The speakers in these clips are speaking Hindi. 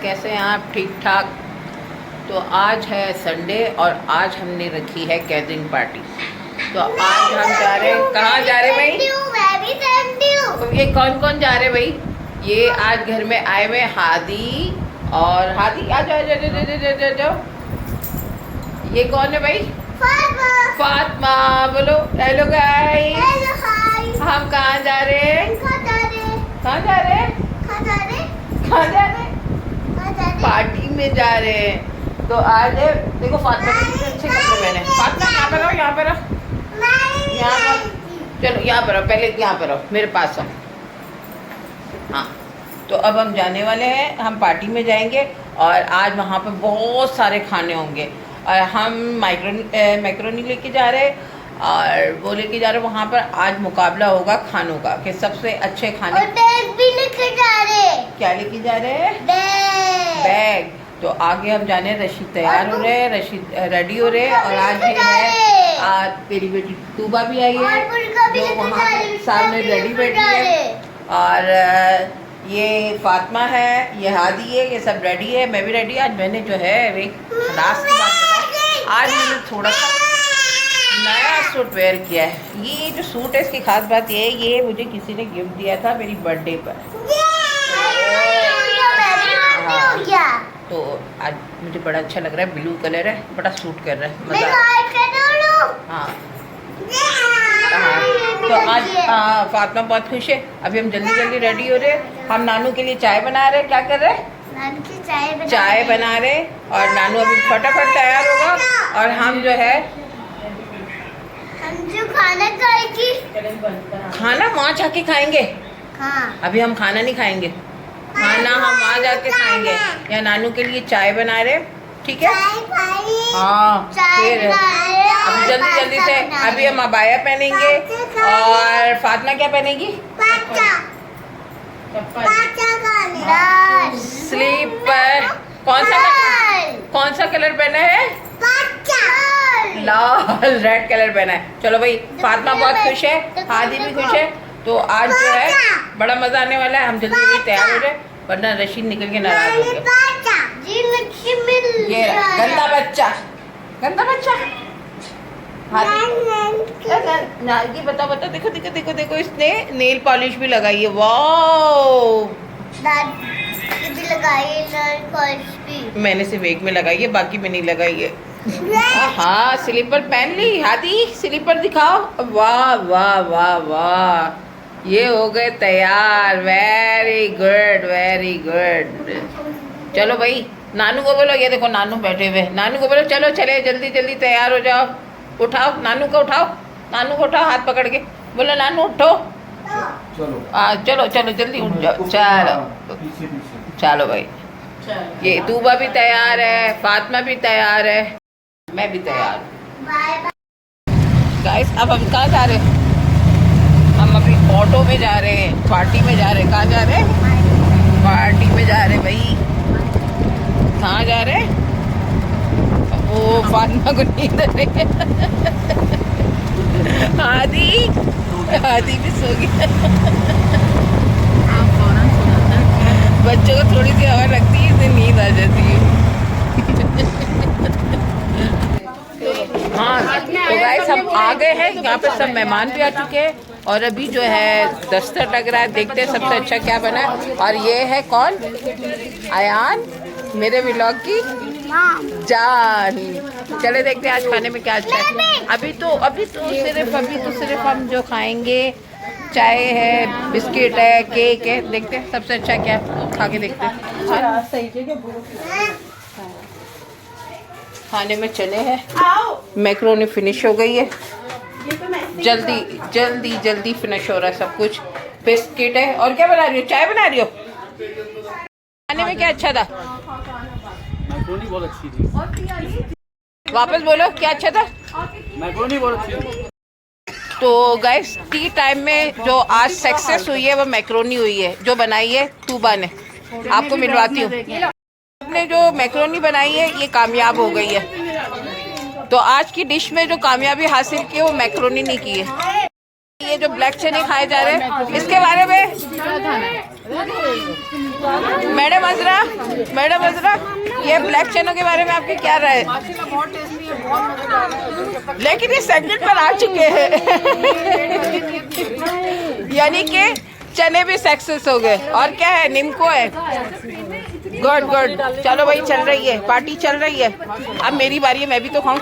कैसे हैं आप? ठीक ठाक। तो आज है संडे और आज हमने रखी है गैदरिंग पार्टी। तो आज हम जा रहे हैं, कहाँ जा रहे भाई? ये कौन कौन जा रहे भाई? ये आज घर में आए हुए हादी और हादी आ जाओ जाओ जाओ जाओ जाओ जाओ। ये कौन है भाई? फातिमा। बोलो हेलो गाइस। Hello hi. हम कहाँ जा रहे हैं? कहाँ जा रहे हैं? कहाँ जा रहे हैं? कहाँ जा रहे हैं? कहाँ जा रहे हैं? कहाँ जा रहे हैं? पार्टी में जा रहे हैं। तो आज देखो फातिमा कितने अच्छे कपड़े पहने। फातिमा यहाँ पे रहो, यहाँ पे रहो, यहाँ पर। चलो यहाँ पर रहो, पहले यहाँ पर रहो, मेरे पास आओ। हाँ, तो अब हम जाने वाले हैं, हम पार्टी में जाएंगे और आज वहाँ पे बहुत सारे खाने होंगे और हम मैक्रोनी लेके जा रहे हैं और वो लेके जा रहे हैं। वहाँ पर आज मुकाबला होगा खानों का कि सबसे अच्छे खाने। और बैग भी लेके जा रहे हैं। क्या लेके जा रहे हैं? बैग। तो आगे हम जाने, रशीद तैयार हो रहे हैं, रशीद रेडी हो रहे हैं और आज ये है, आज मेरी बेटी तूबा भी आई है जो वहाँ सामने रेडी बैठी है और ये फातिमा है, ये हादी है, ये सब रेडी है, मैं भी रेडी। आज मैंने जो है एक लास्ट की बात बताऊं, आज मैंने थोड़ा सा नया सूट वेयर किया है। ये जो सूट है इसकी खास बात ये है, ये मुझे किसी ने गिफ्ट दिया था मेरी बर्थडे पर। तो आज मुझे बड़ा अच्छा लग रहा है, ब्लू कलर है, बड़ा सूट कर रहा है, मजा। हाँ हाँ। तो आज फातिमा बहुत खुश है। अभी हम जल्दी जल्दी रेडी हो रहे हैं। हम नानू के लिए चाय बना रहे हैं। क्या कर रहे हैं? नानू की चाय बना रहे हैं और नानू अभी फटाफट तैयार होगा और हम जो है हम जो खाना खाएगी, खाना वहाँ जाके खाएंगे। हाँ। अभी हम खाना नहीं खाएंगे, खाना हम वहाँ जाके खाएंगे। या नानू के लिए चाय बना रहे, ठीक है? हाँ। फिर अभी जल्दी जल्दी से अभी हम अबाया पहनेंगे और फातिमा क्या पहनेगी? स्लीपर। कौन सा कलर पहना है? लाल, रेड कलर पहना है। चलो भाई, फातिमा बहुत खुश है, हादी भी खुश है। तो आज जो है बड़ा मजा आने वाला है। हम जल्दी जल्दी तैयार हो जाए वरना रशीद निकल के नाराज हो गए। ये गंदा बच्चा, गंदा बच्चा। ये बताओ बताओ, देखो देखो देखो देखो, इसने नेल पॉलिश भी लगाई है। वाओ, मैंने सिर्फ एक में लगाई है, बाकी में नहीं लगाई है। हाँ, स्लीपर पहन ली हादी, स्लीपर दिखाओ। वाह वाह वाह वाह, ये हो गए तैयार। Very good very good. चलो भाई, नानू को बोलो, ये देखो नानू बैठे हुए। नानू को बोलो चलो चले, जल्दी जल्दी तैयार हो जाओ। उठाओ नानू को, उठाओ नानू को, उठाओ हाथ पकड़ के। बोलो नानू उठो। चलो चलो जल्दी उठ जाओ। चलो चलो भाई, ये तूबा भी तैयार है, फातिमा भी तैयार है, मैं भी तैयार हूँ। गाइस, अब हम कहाँ जा रहे हैं? हम अभी ऑटो में जा रहे हैं, पार्टी में जा रहे हैं। कहाँ जा रहे हैं? पार्टी में जा रहे हैं भाई। कहाँ जा रहे हैं? ओ, फातिमा को नींद आ रही है। आदि भी सो गया। बच्चों को थोड़ी सी हवा लगती है, इससे नींद आ जाती है। हाँ, तो गाइस हम आ गए हैं, यहाँ पे सब मेहमान भी आ चुके हैं और अभी जो है दस्तर लग रहा है। देखते हैं सबसे अच्छा क्या बना है। और ये है कौन? आयान, मेरे व्लॉग की जान। चले देखते हैं आज खाने में क्या अच्छा है। अभी तो सिर्फ हम जो खाएंगे, चाय है, बिस्किट है, केक है। देखते हैं सबसे अच्छा क्या है, खा के देखते हैं। खाने में चने हैं, मैक्रोनी फिनिश हो गई है, जल्दी जल्दी जल्दी फिनिश हो रहा है सब कुछ। बिस्किट है और क्या बना रही हो? चाय बना रही हो? खाने में क्या अच्छा था? मैक्रोनी बहुत अच्छी थी। वापस बोलो, क्या अच्छा था? मैक्रोनी बहुत अच्छी थी। तो गाइस, टी टाइम में जो आज सक्सेस हुई है वो मैक्रोनी हुई है, जो बनाई है तूबा ने। आपको मिलवाती हूँ। आपने जो मैक्रोनी बनाई है ये कामयाब हो गई है। तो आज की डिश में जो कामयाबी हासिल की है वो मैक्रोनी ने की है। ये जो ब्लैक चने खाए जा रहे हैं, इसके बारे में मैडम अजरा, मैडम अजरा, ये ब्लैक चनों के बारे में आपकी क्या राय है? लेकिन ये सेकंड पर आ चुके हैं। यानी कि चने भी सक्सेस हो गए। और क्या है, निम्को है। गुड गुड, चलो भाई, चल रही है पार्टी, चल रही है। अब मेरी बारी है, मैं भी तो खाऊं।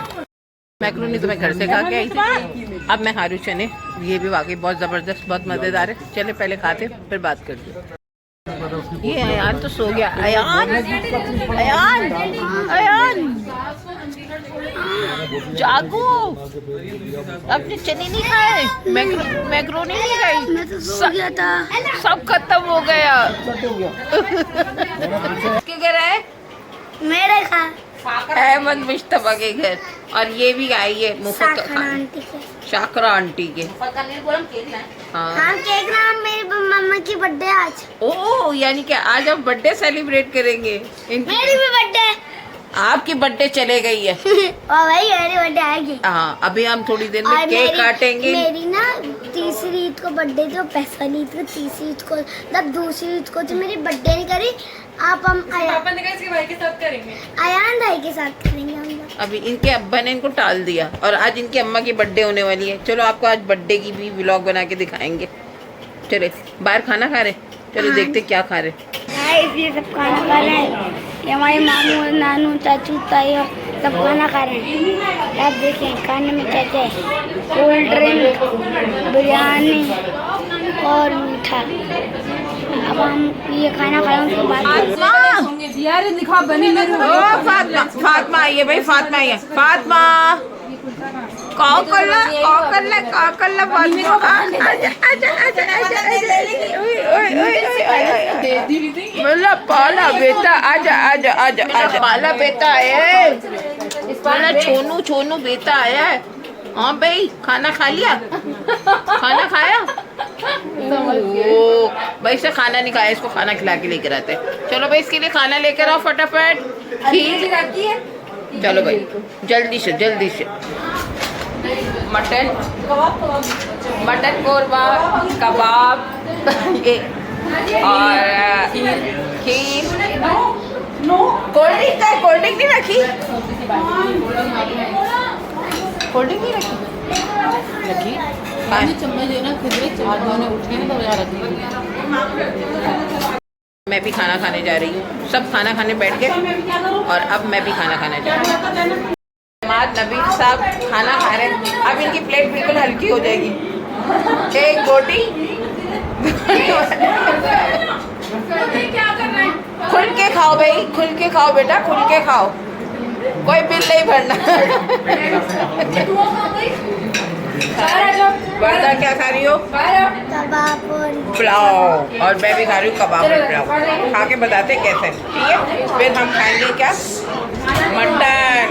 मैक्रोनी तो मैं घर से खा के आई थी, अब मैं हारू चने। ये भी वाकई बहुत ज़बरदस्त, बहुत मज़ेदार है। चले पहले खाते फिर बात करते। ये अयान तो सो गया। अयान, अयान, अयान, जागो, अपने चने नहीं खाए, मैक्रोनी नहीं खाई। मैं तो सो गया था। सब खत्म हो गया। किसके घर है? मेरे खा अहमद मुश्तफा के घर। और ये भी आई है मुफ्त आंटी के। शाकरा आंटी के। हाँ, हाँ केक ना, मेरी मम्मा की बर्थडे आज। ओ, यानी कि आज हम बर्थडे सेलिब्रेट करेंगे। मेरी भी बर्थडे। आपकी बर्थडे चले गई है। और भाई मेरी बर्थडे आएगी। हाँ, अभी हम थोड़ी देर में और केक काटेंगे। मेरी ना तीसरी ईद को बर्थडे थी, पैसा ली थी तीसरी ईद को, मतलब दूसरी ईद को जो मेरी बर्थडे नहीं करी। आप हम पापा ने कहा इसके भाई के साथ करेंगे। अयान भाई के साथ करेंगे हम लोग। अभी इनके अब्बा ने इनको टाल दिया और आज इनकी अम्मा की बर्थडे होने वाली है। चलो आपको आज बर्थडे की भी व्लॉग बना के दिखाएंगे। चले बाहर खाना खा रहे, चलो देखते क्या खा रहे। ये सब खाना खा रहे हैं। ये हमारे मामू नानू चाचू ताई सब खाना खा रहे हैं। आप देखें खाने में क्या क्या है, कोल्ड ड्रिंक, बिरयानी और मीठा। अब हम ये खाना खाएं उसके बाद यार दिखा बनी मेरे ओ फातिमा, फातिमा आई है भाई, फातिमा आई है। फातिमा कॉल कर ला, कॉल कर ला, कॉल कर ला। फातिमा आजा आजा आजा आजा आजा। ओए ओए ओए ओए, मेरा पाला बेटा, आजा आजा आजा आजा। पाला बेटा आया है, मेरा छोनू छोनू बेटा आया है। हाँ भाई, खाना खा लिया? खाना खाया? ओ भाई, से खाना नहीं खाया, इसको खाना खिला के लेकर आते। चलो भाई, इसके लिए खाना लेकर आओ फटाफट। खीर, चलो भाई जल्दी से जल्दी से। मटन, मटन कोरमा, कबाब, ये और खीर। कोल्ड ड्रिंक का, कोल्ड ड्रिंक नहीं रखी? कोल्ड ड्रिंक नहीं रखी? रखी चम्मच देना, उठे ना तो। मैं भी खाना खाने जा रही हूँ। सब खाना खाने बैठ गए और अब मैं भी खाना खाने जा रही हूँ। नबील साहब खाना खा रहे हैं। अब इनकी प्लेट बिल्कुल हल्की हो जाएगी। एक बोटी। खुल के खाओ भाई, खुल के खाओ बेटा, खुल के खाओ, कोई बिल नहीं भरना। वर्दा क्या खा रही हो? कबाब और पुलाव। और मैं भी खा रही हूँ कबाब और पुलाव। खा के बताते कैसे, ठीक है? फिर हम खाएंगे क्या? मटन।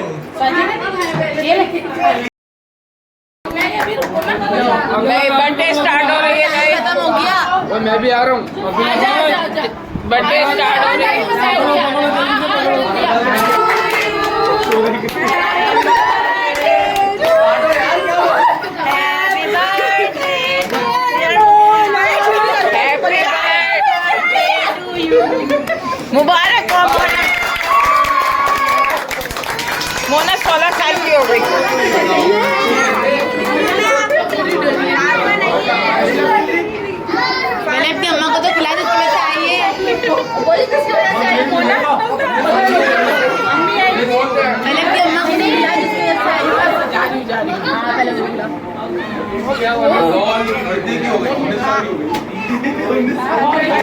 बर्थडे स्टार्ट हो रही है, खत्म हो गया। मैं भी आ रहा हूँ। बर्थडे स्टार्ट हो रही है। मुबारक हो मोना, 16 साल की हो गई। मैंने अपनी अम्मा को तो खिला दी, उसकी वजह से आई है। मैंने अपनी अम्मा को नहीं खिलाया, जिसकी वजह से आई।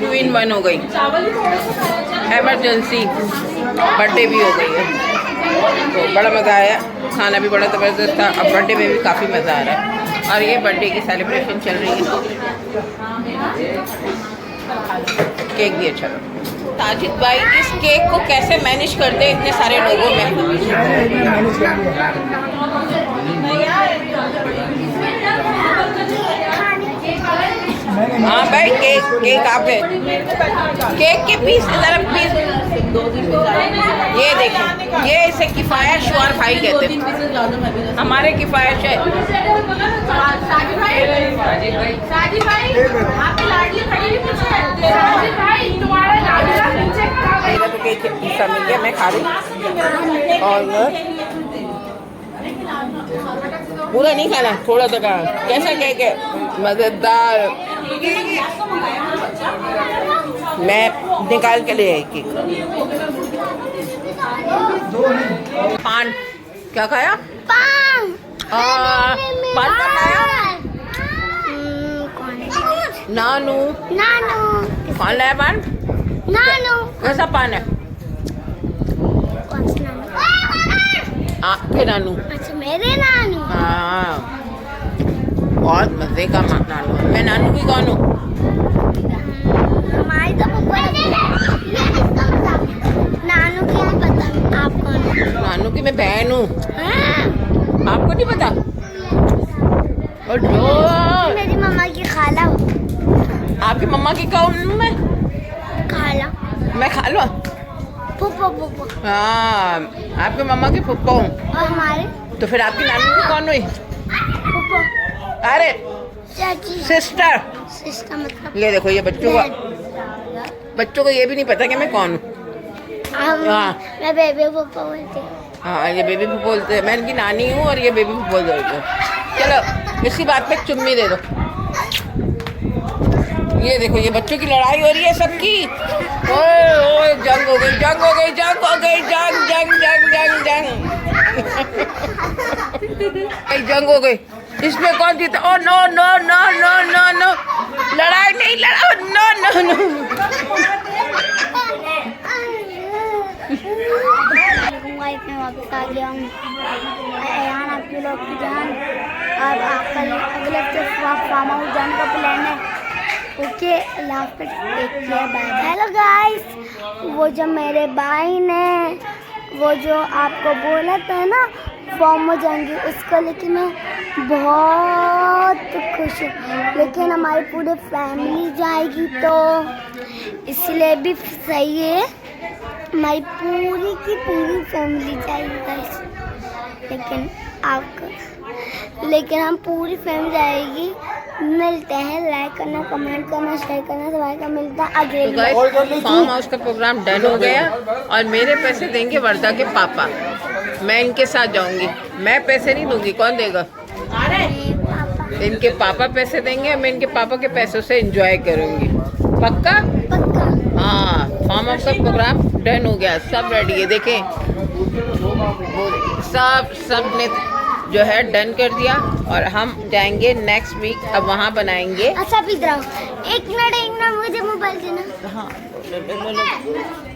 2 in 1 हो गई, एमरजेंसी बर्थडे भी हो गई है। तो बड़ा मज़ा आया, खाना भी बड़ा ज़बरदस्त था। अब बर्थडे में भी काफ़ी मज़ा आ रहा है और ये बर्थडे की सेलिब्रेशन चल रही है। केक भी अच्छा लगा। ताजिद भाई इस केक को कैसे मैनेज करते हैं इतने सारे लोगों में? हाँ भाई, केक आप है। केक के पीस ज़रा पीस, ये देखें, ये इसे किफ़ाया शुआर भाई कहते हैं। हमारे किफ़ाया साजिद भाई आपकी लाडली खड़ी हुई पीछे। साजिद भाई तुम्हारा लाडला पीछे मेरा तो केक हिस्सा मिल गया, मैं खा रही और पूरा नहीं खाना, थोड़ा सा खाना। कैसा केक है? मजेदार। मैं निकाल के ले आई केक। पान क्या खाया? पान पान क्या खाया? नानू नानू कौन लाया पान? नानू कैसा पान है? कौन सा नानू? आपके नानू? अच्छा मेरे नानू। हाँ बहुत मजे का नानू। मैं नानू की कौन हूँ? हमारी तो पप्पा नानू की नहीं पता आप कौन है? नानू की मैं बहन हूँ। हाँ? आपको नहीं पता? और जो मेरी मम्मा की खाला हो। आपकी मम्मा की कौन हूँ मैं? खाला मैं खा लो। फुप्पो फुप्पो। हाँ आपकी मम्मा की फुप्पो हूँ। और हमारे तो फिर आपकी नानू की कौन हुई? फुप्पो अरे चाची सिस्टर। सिस्टर मतलब ये देखो ये बच्चों को ये भी नहीं पता कि मैं कौन हूँ। हाँ। मैं बेबी फुप्पो बोलती हूँ। हाँ ये बेबी फुप्पो बोलते हैं। मैं इनकी नानी हूँ और ये बेबी फुप्पो बोलते हैं। चलो इसी बात पे चुम्मी दे दो। ये देखो ये बच्चों की लड़ाई हो रही है सबकी। ओए ओए जंग हो गई, जंग हो गई, जंग हो गई, जंग जंग जंग जंग जंग जंग हो गई। इसमें कौन जीता? Oh no no no no no no, लड़ाई नहीं लड़ा। नो नो नो मैं वापस आ गया हूँ। अयान आपके लोग की जान। अब कल अगले हफ्ते फार्म हाउस जाने का प्लान है। Okay last take care bye. Hello guys, वो जो मेरे भाई ने वो जो आपको बोला था ना फॉर्म हो जाएंगे उसका, लेकिन मैं बहुत खुश हूँ। लेकिन हमारी पूरी फैमिली जाएगी तो इसलिए भी सही है। हमारी पूरी की पूरी फैमिली जाएगी गाइस। लेकिन हम पूरी फैमिली जाएगी। मिलते हैं, लाइक करना, कमेंट करना, शेयर करना, सबाई का मिलता है अगले तो गाइस फार्म हाउस का प्रोग्राम डन हो गया और मेरे पैसे देंगे वर्दा के पापा। मैं इनके साथ जाऊंगी। मैं पैसे नहीं दूंगी, कौन देगा? इनके पापा पैसे देंगे। मैं इनके पापा के पैसों से एंजॉय करूंगी। पक्का? पक्का। हाँ फार्म हाउस का प्रोग्राम डन हो गया, सब रेडी है। देखें सब ने जो है डन कर दिया और हम जाएंगे नेक्स्ट वीक। अब वहाँ बनाएंगे। अच्छा इधर आओ, एक मिनट मुझे मोबाइल देना। हाँ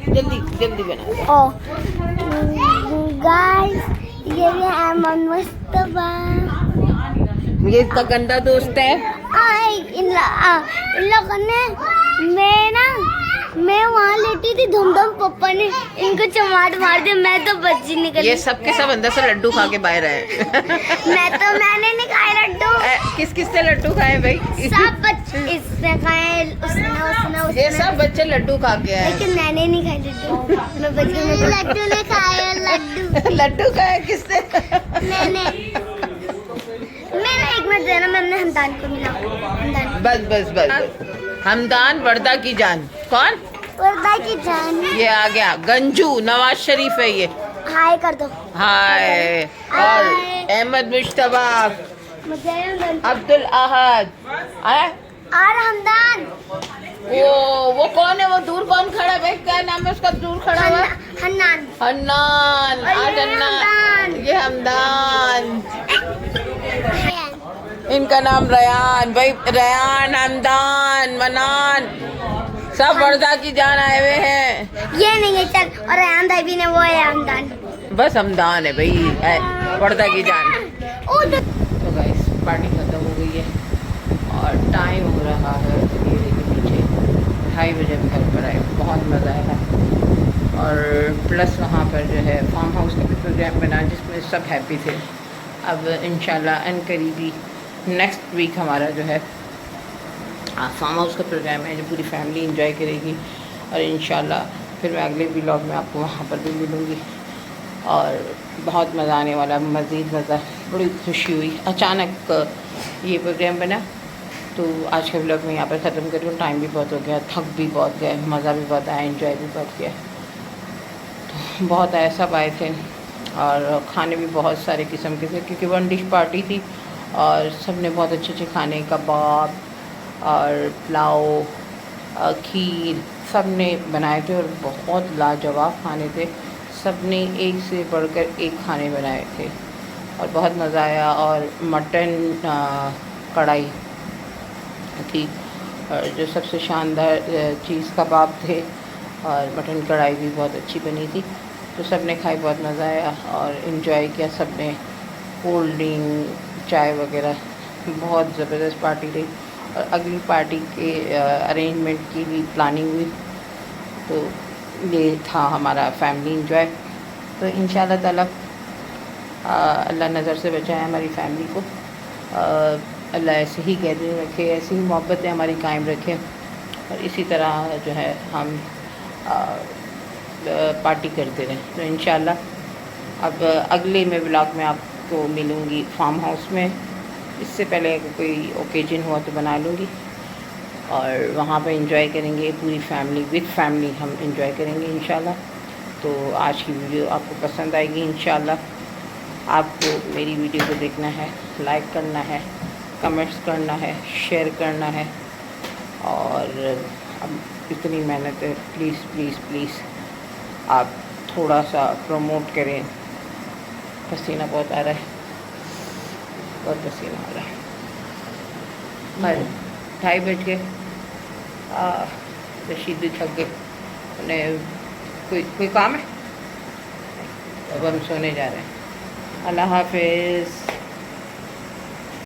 जल्दी जल्दी बना। ओ गाइस ये है मुस्तफा। ये इसका गंदा दोस्त है। इन लोगों ने मैं वहाँ लेटी थी, धूमधाम पप्पा ने इनको चमाट मार दिया। मैं तो बच्ची निकली। ये सब के सब अंदर से लड्डू खा के बाहर आए। मैंने नहीं खाए लड्डू। किस किस से लड्डू खाए भाई? सब बच्चे इसने खाए, उसने ये सब बच्चे लड्डू खा के आए। लेकिन मैंने नहीं खाए लड्डू। मैं बच्ची में लड्डू ने खाए। लड्डू खाए किससे? मैंने एक मिनट देना, मैं अपने हमदान को मिला। बस बस बस हमदान वर्दा की जान। कौन? वर्दा की जान। ये आ गया गंजू, नवाज शरीफ है ये। हाय कर दो। हाय। और अहमद मुश्तबा, अब्दुल अहद और हमदान। वो कौन है? वो दूर कौन खड़ा है भाई? क्या नाम है उसका दूर खड़ा हुआ? हन्नान। हन्नान। और ये हमदान। ये हमदान। इनका नाम रयान भाई। रयान, हमदान, मनान सब वर्दा की जान आए हुए हैं। ये नहीं है चल। और रयान भाई भी ने वो है हमदान। बस हमदान है भाई, वर्दा की जान। ओ तो गाइस पार्टी खत्म हो गई है और टाइम हो रहा है ये देखिए पीछे 2:30 बजे हम घर पर आए। बहुत मज़ा आया और प्लस वहाँ पर जो है फार्म हाउस का भी प्रोग्राम बना जिसमें सब हैप्पी थे। अब इंशाल्लाह अनकरीबी नेक्स्ट वीक हमारा जो है फार्म हाउस का प्रोग्राम है जो पूरी फैमिली इंजॉय करेगी और इंशाल्लाह फिर मैं अगले व्लॉग में आपको वहाँ पर भी मिलूँगी और बहुत मज़ा आने वाला, मज़ीद मज़ा। बड़ी खुशी हुई, अचानक ये प्रोग्राम बना। तो आज के ब्लॉग में यहाँ पर ख़त्म करूँ, टाइम भी बहुत हो गया, थक भी बहुत गए, मज़ा भी बहुत आया, एंजॉय भी बहुत किया। तो बहुत आया, सब आए थे और खाने भी बहुत सारे किस्म के थे क्योंकि 1 डिश पार्टी थी और सब ने बहुत अच्छे अच्छे खाने, कबाब और पुलाव, खीर सब ने बनाए थे और बहुत लाजवाब खाने थे। सब ने एक से बढ़कर एक खाने बनाए थे और बहुत मज़ा आया। और मटन कढ़ाई थी और जो सबसे शानदार चीज़ कबाब थे और मटन कढ़ाई भी बहुत अच्छी बनी थी। तो सब ने खाई, बहुत मज़ा आया और इन्जॉय किया सब ने। कोल्ड ड्रिंक, चाय वगैरह, बहुत ज़बरदस्त पार्टी रही। और अगली पार्टी के अरेंजमेंट की भी प्लानिंग हुई। तो ये था हमारा फैमिली इंजॉय। तो इंशाल्लाह ताला अल्लाह नज़र से बचाए हमारी फैमिली को। अल्लाह ऐसे ही गैदरिंग रखे, ऐसी ही मोहब्बतें हमारी कायम रखे और इसी तरह जो है हम पार्टी करते रहें। तो इंशाल्लाह अब अगले में व्लॉग में आपको मिलूँगी फार्म हाउस में। इससे पहले अगर कोई ओकेजन हुआ तो बना लूँगी और वहाँ पे एंजॉय करेंगे पूरी फैमिली, विद फैमिली हम एंजॉय करेंगे इंशाल्लाह। तो आज की वीडियो आपको पसंद आएगी इंशाल्लाह। आपको मेरी वीडियो को देखना है, लाइक करना है, कमेंट्स करना है, शेयर करना है और अब इतनी मेहनत है, प्लीज़ प्लीज़ प्लीज़ आप थोड़ा सा प्रमोट करें। पसीना बहुत आ रहा है, बहुत पसीना आ रहा है। पर 2:30 बज गए, रशीद भी थक गए। उन्हें कोई काम है, अब हम सोने जा रहे हैं। अल्लाह हाफिज़।